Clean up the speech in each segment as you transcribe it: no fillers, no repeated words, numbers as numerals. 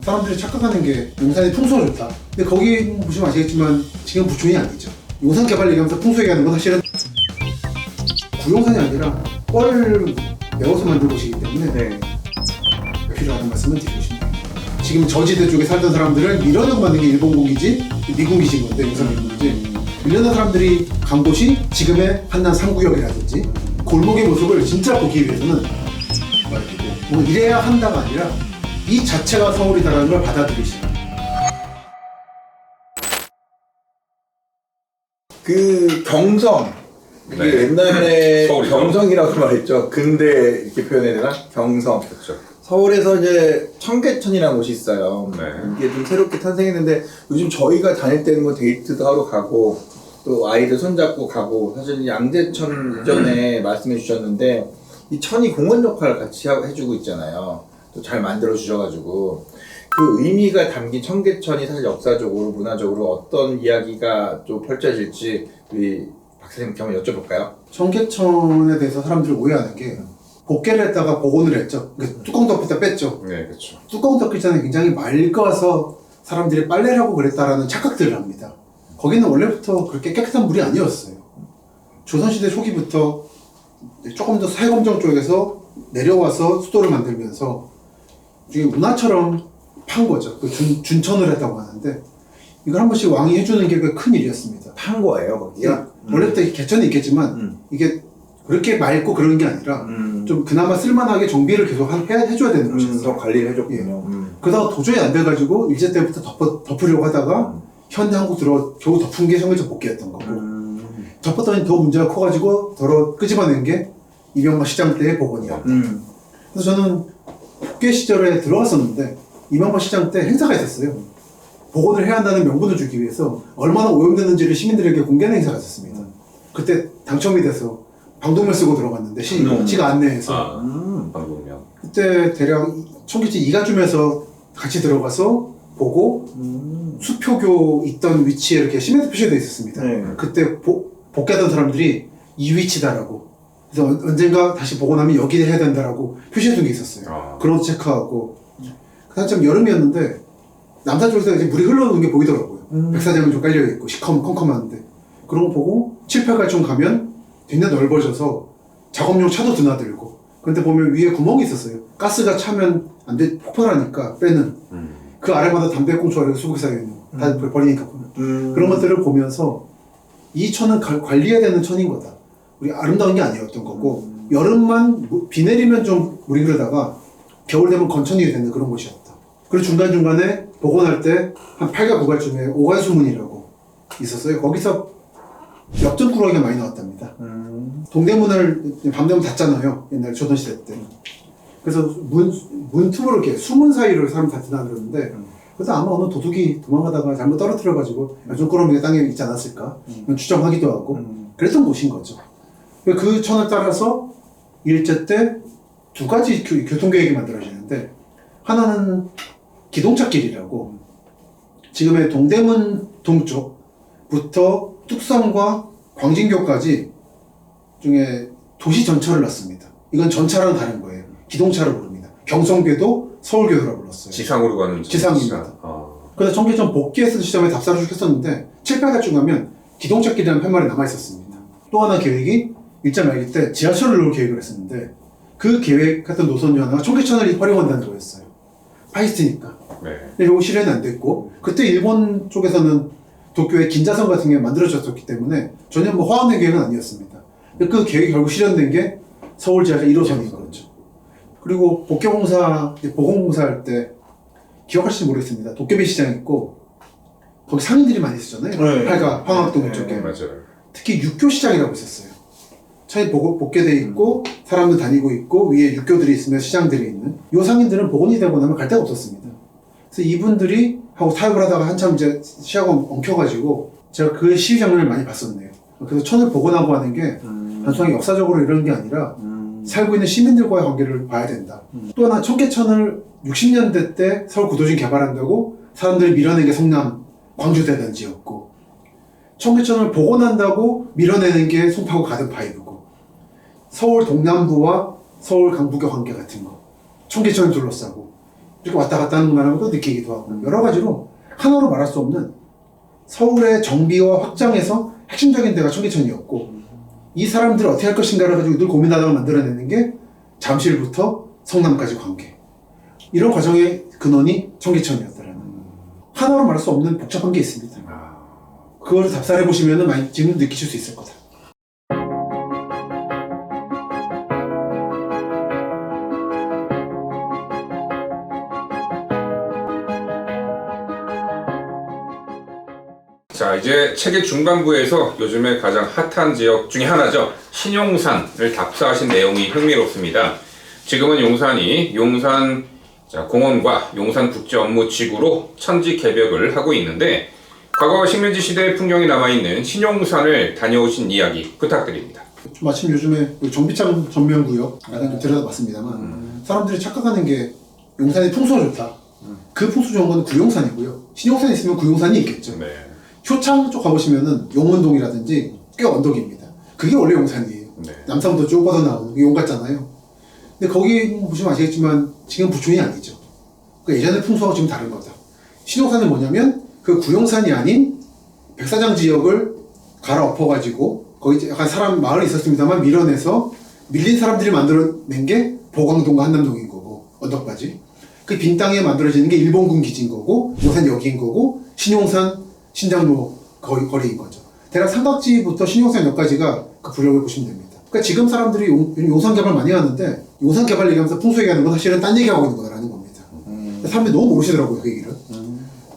사람들이 착각하는 게 용산이 풍수가 좋다. 근데 거기 보시면 아시겠지만 지금 부촌이 아니죠. 용산 개발 얘기하면서 풍수 얘기하는 건 사실은 구용산이 아니라 뻘을 메워서 만든 곳이기 때문에 필요하다는 말씀을 드리고 싶네요. 지금 저지대 쪽에 살던 사람들을 밀어내고 만든 게 일본국이지 미국이신 건데 용산 미국이지 밀려난 사람들이 간 곳이 지금의 한남 3구역이라든지 골목의 모습을 진짜 보기 위해서는 뭐 이래야 한다가 아니라 이 자체가 서울이다라는 걸 받아들이시라. 그 경성 이게 네. 옛날에 서울이죠. 경성이라고 말했죠. 근대 이렇게 표현해야 되나? 경성. 그렇죠. 서울에서 이제 청계천이라는 곳이 있어요. 네. 이게 좀 새롭게 탄생했는데 요즘 저희가 다닐 때는 뭐 데이트도 하러 가고 또 아이들 손잡고 가고 사실 양재천 이전에 말씀해 주셨는데 이 천이 공원 역할을 같이 해주고 있잖아요. 또 잘 만들어 주셔가지고 그 의미가 담긴 청계천이 사실 역사적으로 문화적으로 어떤 이야기가 좀 펼쳐질지 우리 박사님께 한번 여쭤볼까요? 청계천에 대해서 사람들이 오해하는 게 복개를 했다가 복원을 했죠. 그러니까 뚜껑 덮을 때 뺐죠. 네, 그렇죠. 뚜껑 덮기 전에 굉장히 맑아서 사람들이 빨래를 하고 그랬다라는 착각들을 합니다. 거기는 원래부터 그렇게 깨끗한 물이 아니었어요. 조선시대 초기부터 조금 더 살검정 쪽에서 내려와서 수도를 만들면서 이게 문화처럼 판 거죠. 그 준천을 했다고 하는데 이걸 한 번씩 왕이 해주는 게 큰 일이었습니다. 판 거예요, 거기가? 원래부터 개천이 있겠지만 이게 그렇게 맑고 그런 게 아니라 좀 그나마 쓸만하게 정비를 계속 해줘야 되는 것이었어요. 더 관리를 해줬군요. 그러다가 도저히 안 돼가지고 일제 때부터 덮으려고 하다가 현대 한국 들어 겨우 덮은 게 청계천 복귀였던 거고 덮었더니 더 문제가 커가지고 더러 끄집어낸 게 이명박 시장 때의 복원이었다. 그래서 저는 복귀 시절에 들어갔었는데 이명박 시장 때 행사가 있었어요. 복원을 해야 한다는 명분을 주기 위해서 얼마나 오염됐는지를 시민들에게 공개하는 행사가 있었습니다. 그때 당첨이 돼서 방독면 쓰고 들어갔는데 시가 안내해서 방독면. 그때 대략 청계천 2가쯤에서 같이 들어가서 보고 수표교 있던 위치에 이렇게 시멘트 표시되어 있었습니다. 네. 그때 복귀하던 사람들이 이 위치다라고 그래서 언젠가 다시 복원하면 여기 해야 된다라고 표시해둔 게 있었어요. 그런 거 체크하고 한참 여름이었는데 남산 쪽에서 이제 물이 흘러오는 게 보이더라고요. 백사장은 좀 깔려있고 컴컴한데 그런 거 보고 7, 8갈쯤 가면 굉장히 넓어져서 작업용 차도 드나들고 그런데 보면 위에 구멍이 있었어요. 가스가 차면 안 돼, 폭발하니까 빼는 그 아래마다 담배꽁초가 수북이 쌓여있는 거 다 버리니까 보면 그런 것들을 보면서 이 천은 관리해야 되는 천인 거다. 우리 아름다운 게 아니었던 거고 여름만 비 내리면 좀 물이 흐르다가 겨울 되면 건천이 되는 그런 곳이었다. 그리고 중간중간에 복원할 때 한 8가 9갈쯤에 오갈수문이라고 있었어요. 거기서 역전꾸러기가 많이 나왔답니다. 동대문을 밤 되면 닫잖아요. 옛날 조선시대 때. 그래서 문틈으로 이렇게 수문 사이로 사람 다 드나들었는데 그래서 아마 어느 도둑이 도망가다가 잘못 떨어뜨려가지고 역전꾸러기가 땅에 있지 않았을까 추정하기도 하고 그랬던 곳인 거죠. 그 천을 따라서 일제 때 2가지 교통계획이 만들어지는데 하나는 기동차길이라고 지금의 동대문 동쪽부터 뚝섬과 광진교까지 중에 도시 전철을 놨습니다. 이건 전차랑 다른 거예요. 기동차를 부릅니다. 경성궤도 서울궤도라고 불렀어요. 지상으로 가는 지상입니다. 그래서 청계천 복귀했을 시점에 답사를 쭉 했었는데 7, 8갈쯤 가면 기동차길이라는 팻말이 남아있었습니다. 또 하나 계획이 일제 말기 때 지하철을 놓을 계획을 했었는데 그 계획했던 노선 중 하나가 청계천을 활용한다는 거였어요. 파이스트니까. 네. 근데 이거 실현은 안 됐고 그때 일본 쪽에서는 도쿄에 긴자선 같은 게 만들어졌기 때문에 전혀 뭐 화합의 계획은 아니었습니다. 그 계획이 결국 실현된 게 서울 지하철 1호선인 거죠. 그리고 복개공사, 보건공사 할 때 기억하실지 모르겠습니다. 도깨비 시장 있고 거기 상인들이 많이 있었잖아요. 네. 팔가 황학동 쪽에. 맞아요. 특히 육교 시장이라고 있었어요. 차에 복개돼 있고 사람들 다니고 있고 위에 육교들이 있으면 시장들이 있는 요 상인들은 복원이 되고 나면 갈 데가 없었습니다. 그래서 이분들이 하고 타협을 하다가 한참 이제 시야가 엉켜가지고 제가 그 시위 장면을 많이 봤었네요. 그래서 천을 복원하고 하는 게 단순하게 역사적으로 이런 게 아니라 살고 있는 시민들과의 관계를 봐야 된다. 또 하나 청계천을 60년대 때 서울 구도심 개발한다고 사람들이 밀어낸 게 성남 광주대단지였고 청계천을 복원한다고 밀어내는 게 송파구 가든파이브고 서울 동남부와 서울 강북의 관계 같은 거 청계천을 둘러싸고 이렇게 왔다 갔다 하는구나 하고 느끼기도 하고 여러 가지로 하나로 말할 수 없는 서울의 정비와 확장에서 핵심적인 데가 청계천이었고 이 사람들을 어떻게 할 것인가를 가지고 늘 고민하다가 만들어내는 게 잠실부터 성남까지 관계 이런 과정의 근원이 청계천이었다라는 하나로 말할 수 없는 복잡한 게 있습니다. 그걸 답사해 보시면 많이 지금 느끼실 수 있을 거다. 자, 이제 책의 중반부에서 요즘에 가장 핫한 지역 중에 하나죠. 신용산을 답사하신 내용이 흥미롭습니다. 지금은 용산이 용산 공원과 용산국제업무지구로 천지 개벽을 하고 있는데 과거 식민지 시대의 풍경이 남아있는 신용산을 다녀오신 이야기 부탁드립니다. 마침 요즘에 정비창 전면구역 약간 좀 들여다봤습니다만 사람들이 착각하는 게 용산의 풍수가 좋다. 그 풍수 좋은 건 구용산이고요. 신용산이 있으면 구용산이 있겠죠. 네. 효창 쪽 가보시면은 용원동이라든지 꽤 언덕입니다. 그게 원래 용산이에요. 네. 남산부터 쭉 뻗어나오는 용 같잖아요. 근데 거기 보시면 아시겠지만 지금 부촌이 아니죠. 그 예전의 풍수하고 지금 다른 거다. 신용산은 뭐냐면 그 구용산이 아닌 백사장 지역을 갈아엎어가지고 거기 약간 사람 마을이 있었습니다만 밀어내서 밀린 사람들이 만들어낸 게 보광동과 한남동인 거고 언덕바지. 그 빈 땅에 만들어지는 게 일본군 기지인 거고 용산역인 거고 신용산 신장로 거리인 거죠. 대략 삼각지부터 신용산역까지가 그 구역을 보시면 됩니다. 그러니까 지금 사람들이 용산 개발 많이 하는데 용산 개발 얘기하면서 풍수 얘기하는 건 사실은 딴 얘기하고 있는 거라는 겁니다. 사람들이 너무 모르시더라고요, 그 얘기를.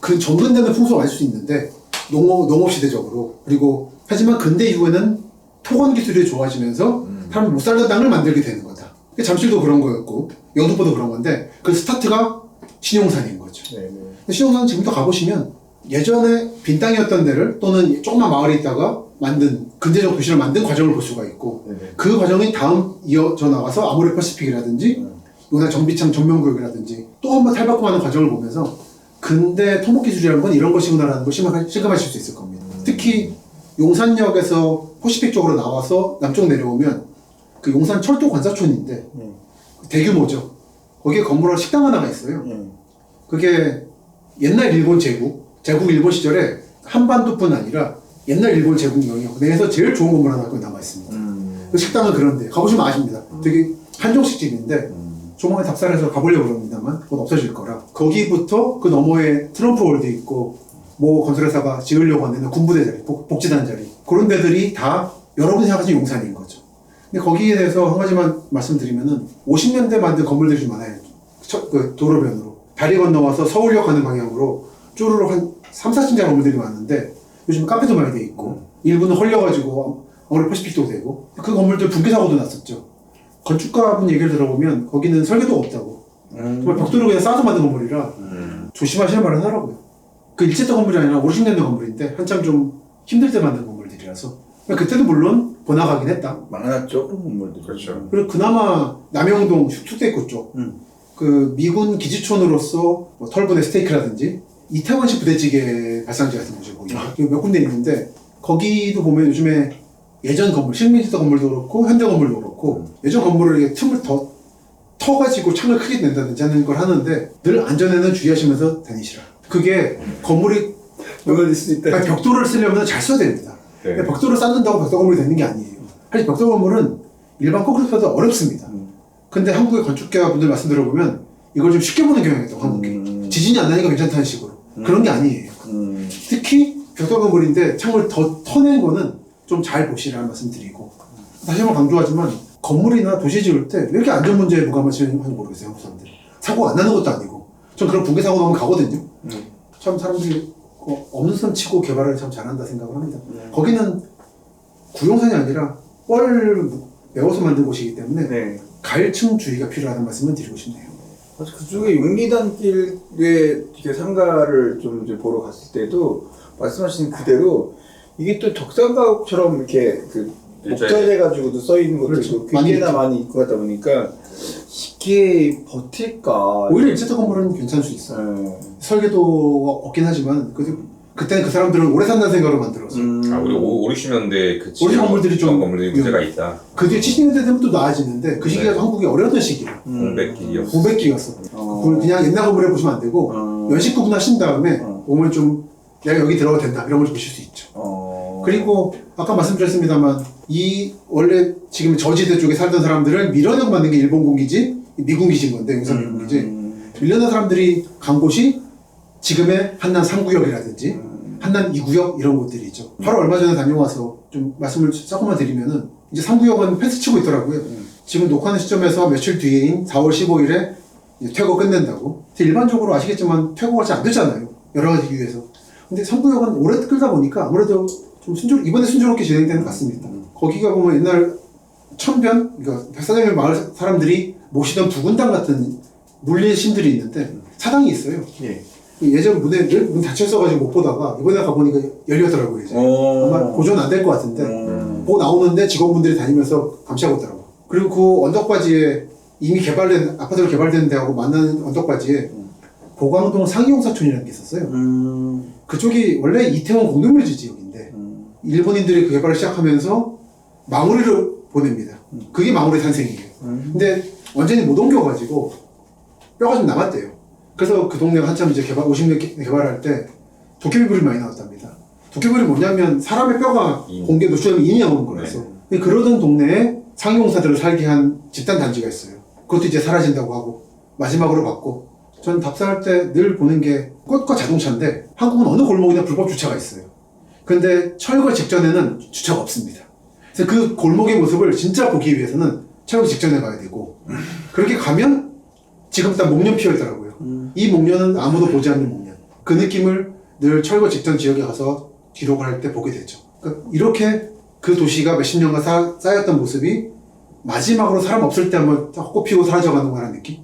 그 정근대는 풍수를 알 수 있는데 농업시대적으로 그리고 하지만 근대 이후에는 토건 기술이 좋아지면서 사람들이 못 살던 땅을 만들게 되는 거다. 잠실도 그런 거였고 영등포도 그런 건데 그 스타트가 신용산인 거죠. 신용산 지금부터 가보시면 예전에 빈 땅이었던 데를 또는 조그만 마을에 있다가 만든 근대적 도시를 만든 과정을 볼 수가 있고 그 과정이 다음 이어져 나가서 아모레 퍼시픽이라든지 용산 정비창 전면구역이라든지 또 한 번 탈바꿈하는 과정을 보면서 근대 토목기술이라는 건 이런 것이구나라는 걸 실감하실 수 있을 겁니다. 특히 용산역에서 퍼시픽 쪽으로 나와서 남쪽 내려오면 그 용산 철도 관사촌인데 대규모죠. 거기에 건물에 식당 하나가 있어요. 그게 옛날 일본 제국 일본 시절에 한반도뿐 아니라 옛날 일본 제국 영역내에서 제일 좋은 건물 하나가 남아 있습니다. 그 식당은 그런데 가보시면 아십니다. 되게 한정식 집인데 조만간 답사해서 가보려고 그럽니다만 곧 없어질 거라. 거기부터 그 너머에 트럼프 월드 있고 모 건설회사가 지으려고 하는 군부대 자리, 복지단 자리 그런 데들이 다 여러분이 생각하시는 용산인 거죠. 근데 거기에 대해서 한 가지만 말씀드리면은 50년대 만든 건물들이 좀 많아요. 그 도로변으로 다리 건너와서 서울역 가는 방향으로 쭈루룩 한 3-4층짜리 건물들이 많은데 요즘 카페도 많이 돼 있고 일부는 헐려가지고 아무래도 퍼시픽도 되고 그 건물들 붕괴 사고도 났었죠. 건축가분 얘기를 들어보면 거기는 설계도가 없다고 정말 벽돌을 그냥 쌓아서 만든 건물이라 조심하시는 말을 하더라고요. 그 일제때 건물이 아니라 50년대 건물인데 한참 좀 힘들 때 만든 건물들이라서 그때도 물론 번화가긴 했다. 많았죠, 그런 건물들. 그렇죠. 그리고 그나마 남영동 숙대입구 쪽 그 미군 기지촌으로서 뭐 털분의 스테이크라든지 이태원식 부대찌개 발상지 같은 곳이 거기 몇 군데 있는데 거기도 보면 요즘에 예전 건물, 식민지대 건물도 그렇고 현대 건물도 그렇고 예전 건물을 이렇게 틈을 더 터가지고 창을 크게 낸다든지 하는 걸 하는데 늘 안전에는 주의하시면서 다니시라. 그게 건물이 무너질 수 있다. 벽돌을 쓰려면 잘 써야 됩니다. 네. 벽돌을 쌓는다고 벽돌 건물이 되는 게 아니에요. 사실 벽돌 건물은 일반 콘크리트보다 어렵습니다. 근데 한국의 건축가 분들 말씀 들어보면 이걸 좀 쉽게 보는 경향이 있다고 한국이. 지진이 안 나니까 괜찮다는 식으로. 그런 게 아니에요. 특히 벽돌 건물인데 창을 더 터낸 거는 좀 잘 보시라는 말씀 드리고 다시 한번 강조하지만 건물이나 도시 지을 때 왜 이렇게 안전 문제에 무감하시는지 모르겠어요. 한국 사람들. 사고가 안 나는 것도 아니고 전 그런 붕괴 사고 나오면 가거든요. 참 사람들이 없는 손 치고 개발을 참 잘한다 생각을 합니다. 거기는 구용산이 아니라 뻘 메워서 만든 곳이기 때문에 갈층주의가 필요하다는 말씀을 드리고 싶네요. 그쪽에 용리단길에 이렇게 상가를 좀 이제 보러 갔을 때도 말씀하신 그대로 이게 또 적산가옥처럼 이렇게 그 목자재 가지고도 써 있는 것도 그렇죠. 있고 굉장히 많이 있고 하다 보니까 이게 버틸까? 오히려 일제트 건물은 괜찮을 수 있어요. 설계도가 없긴 하지만 그래도 그때는 그 사람들은 오래 산다는 생각으로 만들었어. 우리 50년대 그 오래 건물들이 좀 건물들이 문제가 있다. 그 뒤에 70년대 되면 또 나아지는데 그 시기가 네. 한국이 어려웠던 시기예요. 공백기였어. 공백기였어. 그걸 그냥 옛날 건물에 보시면 안 되고 연식 구분하신 다음에 오면 좀 내가 여기 들어가도 된다 이런 걸 보실 수 있죠. 그리고 아까 말씀드렸습니다만 이 원래 지금 저지대 쪽에 살던 사람들을 밀어내고 만든 게 일본 공기지 미군 기지인 건데 용산 미군 기지 밀려난 사람들이 간 곳이 지금의 한남 3구역이라든지 한남 2구역 이런 곳들이 있죠. 바로 얼마 전에 다녀와서 좀 말씀을 조금만 드리면은 이제 3구역은 패스 치고 있더라고요. 지금 녹화하는 시점에서 며칠 뒤인 4월 15일에 퇴거 끝낸다고. 일반적으로 아시겠지만 퇴거가 잘 안 되잖아요. 여러 가지 이유에서. 근데 3구역은 오래 끌다 보니까 아무래도 좀 이번에 순조롭게 진행되는 것 같습니다. 거기가 보면 옛날 천변, 그러니까 백사장의 마을 사람들이 모시던 부군당 같은 물리의 신들이 있는데 사당이 있어요. 예. 예전 문 닫혀있어가지고 못 보다가 이번에 가보니까 열리더라고요. 이제. 아마 보존 안 될 것 같은데 보고 나오는데 직원분들이 다니면서 감시하고 있더라고요. 그리고 그 언덕바지에 이미 개발된 아파트로 개발된 데하고 만나는 언덕바지에 보광동 상이용사촌이라는 게 있었어요. 그쪽이 원래 이태원 공동묘지 지역인데 일본인들이 그 개발을 시작하면서 망우리를 보냅니다. 그게 망우리 탄생이에요. 근데 완전히 못 옮겨가지고 뼈가 좀 남았대요. 그래서 그 동네가 한참 이제 50년 개발할 때 도깨비불이 많이 나왔답니다. 도깨비불이 뭐냐면 사람의 뼈가 공기에 노출되면 인이 나오는 거라서. 근데 그러던 동네에 상용사들을 살게 한 집단 단지가 있어요. 그것도 이제 사라진다고 하고 마지막으로 봤고 전 답사할 때 늘 보는 게 꽃과 자동차인데 한국은 어느 골목이나 불법 주차가 있어요. 근데 철거 직전에는 주차가 없습니다. 그래서 그 골목의 모습을 진짜 보기 위해서는 철거 직전에 가야 되고 그렇게 가면 지금 딱 목련 피어 있더라고요. 이 목련은 아무도 보지 않는 목련. 그 느낌을 늘 철거 직전 지역에 가서 기록을 할 때 보게 되죠. 그러니까 이렇게 그 도시가 몇십 년간 쌓였던 모습이 마지막으로 사람 없을 때 한번 헛꽃 피고 사라져가는 거라는 느낌?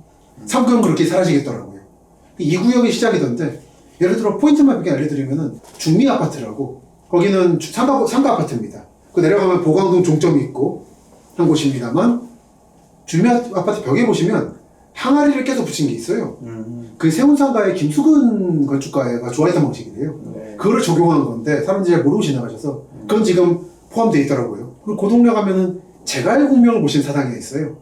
3구역은 그렇게 사라지겠더라고요. 2구역이 시작이던데 예를 들어 포인트만 몇 개 알려드리면은 중미 아파트라고 거기는 상가 아파트입니다. 그 내려가면 보광동 종점이 있고 한 곳입니다만 중미 아파트 벽에 보시면 항아리를 계속 붙인 게 있어요. 그 세운상가의 김수근 건축가가 좋아했던 방식이래요. 네. 그거를 적용한 건데 사람들이 잘 모르고 지나가셔서 그건 지금 포함되어 있더라고요. 그리고 그 동네 가면은 제갈공명을 보신 사당이 있어요.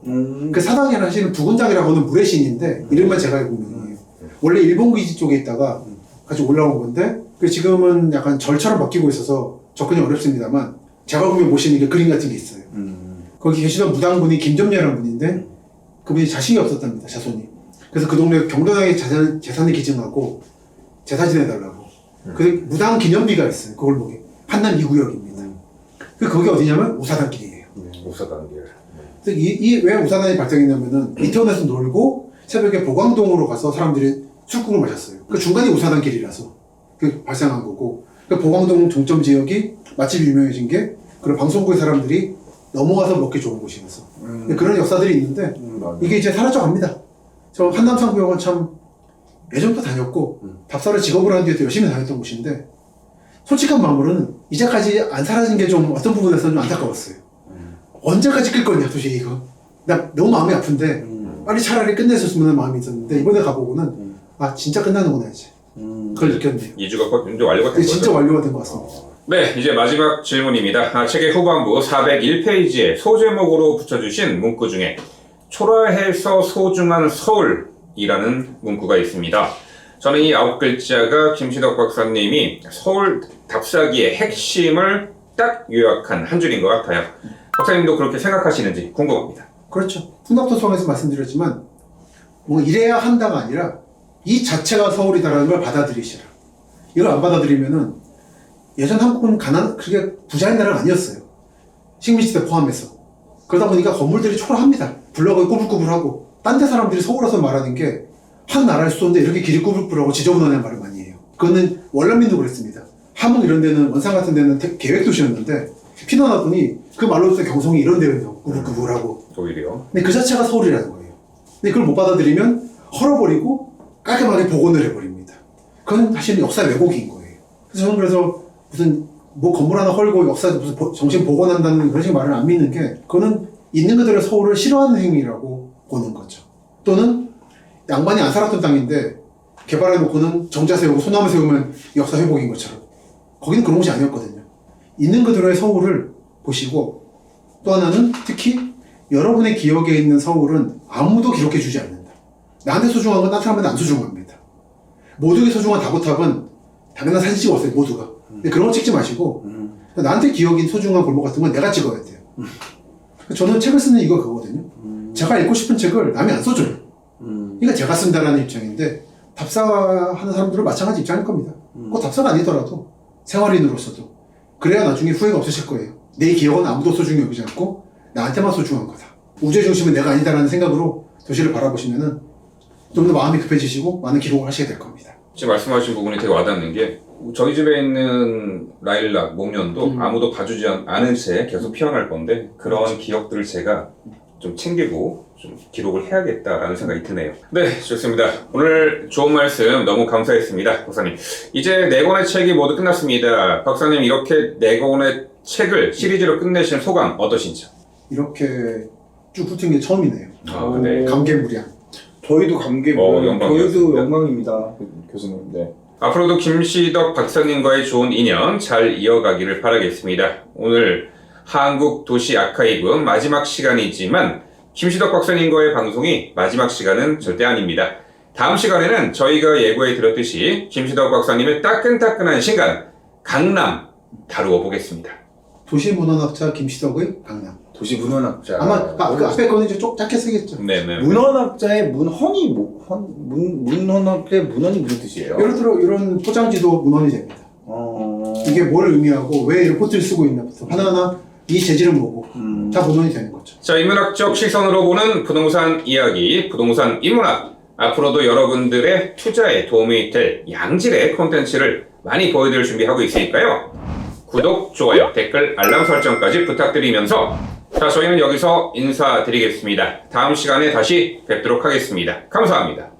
그 사당이 사실은 부군당이라고 하는 물의 신인데 이름만 제갈공명이에요. 원래 일본 기지 쪽에 있다가 같이 올라온 건데 그 지금은 약간 절처럼 바뀌고 있어서 접근이 어렵습니다만 제갈공명 보시는 게 그림 같은 게 있어요. 거기 계시던 무당분이 김점례라는 분인데 그분이 자식이 없었답니다. 자손이. 그래서 그 동네 경로당에 재산을 기증하고 제사 지내달라고. 그 무당 기념비가 있어요. 그 골목에. 한남 2구역입니다. 그 거기 어디냐면 우사단길이에요. 우사단길. 그래서 왜 우사단이 발생했냐면은 이태원에서 놀고 새벽에 보광동으로 가서 사람들이 술국을 마셨어요. 그 중간이 우사단길이라서 그 발생한 거고. 그 보광동 종점 지역이 맛집이 유명해진 게 그런 방송국의 사람들이 넘어가서 먹기 좋은 곳이라서. 그런 역사들이 있는데 이게 이제 사라져갑니다. 저 한남상구역은 참 예전부터 다녔고 답사를 직업으로 하는 뒤에도 열심히 다녔던 곳인데 솔직한 마음으로는 이제까지 안 사라진 게 좀 어떤 부분에서는 좀 안타까웠어요. 언제까지 끌 거냐 도대체 이거. 나 너무 마음이 아픈데 빨리 차라리 끝냈었으면 하는 마음이 있었는데 이번에 가보고는 아 진짜 끝나는구나 이제. 그걸 느꼈네요. 2주가 이제 완료가 된 거죠? 진짜 완료가 된 것 같습니다. 네, 이제 마지막 질문입니다. 책의 후반부 401페이지에 소제목으로 붙여주신 문구 중에 초라해서 소중한 서울이라는 문구가 있습니다. 저는 이 9글자가 김신덕 박사님이 서울 답사기의 핵심을 딱 요약한 한 줄인 것 같아요. 박사님도 그렇게 생각하시는지 궁금합니다. 그렇죠. 풍납도성에서 말씀드렸지만 뭐 이래야 한다가 아니라 이 자체가 서울이다라는 걸 받아들이시라. 이걸 안 받아들이면은 예전 한국은 그게 부자인 나라가 아니었어요. 식민지대 포함해서. 그러다 보니까 건물들이 초라합니다. 블럭이 꾸불꾸불하고 딴 데 사람들이 서울 와서 말하는 게 한 나라의 수도인데 이렇게 길이 꾸불꾸불하고 지저분하다는 말을 많이 해요. 그거는 원란민도 그랬습니다. 함흥 이런 데는 원산 같은 데는 계획도시였는데 피난왔더니 그 말로서 경성이 이런 데예요. 꾸불꾸불하고. 오히려. 근데 그 자체가 서울이라는 거예요. 근데 그걸 못 받아들이면 헐어버리고 깔끔하게 복원을 해버립니다. 그건 사실은 역사 왜곡인 거예요. 그래서 저는 그래서 무슨 뭐 건물 하나 헐고 역사 무슨 정신 복원한다는 그런 식의 말을 안 믿는 게 그거는 있는 그대로 서울을 싫어하는 행위라고 보는 거죠. 또는 양반이 안 살았던 땅인데 개발해놓고는 정자 세우고 소나무 세우면 역사 회복인 것처럼 거기는 그런 곳이 아니었거든요. 있는 그대로의 서울을 보시고 또 하나는 특히 여러분의 기억에 있는 서울은 아무도 기록해 주지 않는다. 나한테 소중한 건 다른 사람한테 안 소중합니다. 모두에게 소중한 다보탑은 당연한 사진 찍었어요, 모두가. 근데 그런 거 찍지 마시고 나한테 기억이 소중한 골목 같은 건 내가 찍어야 돼요. 저는 책을 쓰는 이유가 그거거든요. 제가 읽고 싶은 책을 남이 안 써줘요. 그러니까 제가 쓴다라는 입장인데 답사하는 사람들은 마찬가지 입장일 겁니다. 꼭 답사가 아니더라도 생활인으로서도 그래야 나중에 후회가 없으실 거예요. 내 기억은 아무도 소중히 여기지 않고 나한테만 소중한 거다. 우주의 중심은 내가 아니다라는 생각으로 도시를 바라보시면은 좀 더 마음이 급해지시고 많은 기록을 하시게 될 겁니다. 지금 말씀하신 부분이 되게 와닿는 게 저희 집에 있는 라일락, 목련도 아무도 봐주지 않은 채 계속 피어날 건데 그런 기억들을 제가 좀 챙기고 좀 기록을 해야겠다라는 생각이 드네요. 네, 좋습니다. 오늘 좋은 말씀 너무 감사했습니다, 박사님. 이제 4권의 책이 모두 끝났습니다. 박사님 이렇게 4권의 책을 시리즈로 끝내신 소감 어떠신지요? 이렇게 쭉 훑은 게 처음이네요. 아, 네. 감개무량. 저희도 영광이었습니다. 저희도 영광입니다, 교수님. 네. 앞으로도 김시덕 박사님과의 좋은 인연 잘 이어가기를 바라겠습니다. 오늘 한국 도시 아카이브 마지막 시간이지만 김시덕 박사님과의 방송이 마지막 시간은 절대 아닙니다. 다음 시간에는 저희가 예고해 드렸듯이 김시덕 박사님의 따끈따끈한 신간 강남 다루어 보겠습니다. 도시문헌학자 김시덕의 강남. 도시문헌학자. 아마 그 앞에 거는 이제 좀 짧게 쓰겠죠. 네네. 문헌학자의 문헌이 문헌학자의 문헌이 무슨 뜻이에요? 예를 들어 이런 포장지도 문헌이 됩니다. 이게 뭘 의미하고 왜 이런 포트를 쓰고 있나부터 하나하나 이 재질은 뭐고 다 문헌이 되는 거죠. 자, 인문학적 시선으로 보는 부동산 이야기, 부동산 인문학. 앞으로도 여러분들의 투자에 도움이 될 양질의 콘텐츠를 많이 보여드릴 준비하고 있으니까요. 구독, 좋아요, 댓글, 알람 설정까지 부탁드리면서 자, 저희는 여기서 인사드리겠습니다. 다음 시간에 다시 뵙도록 하겠습니다. 감사합니다.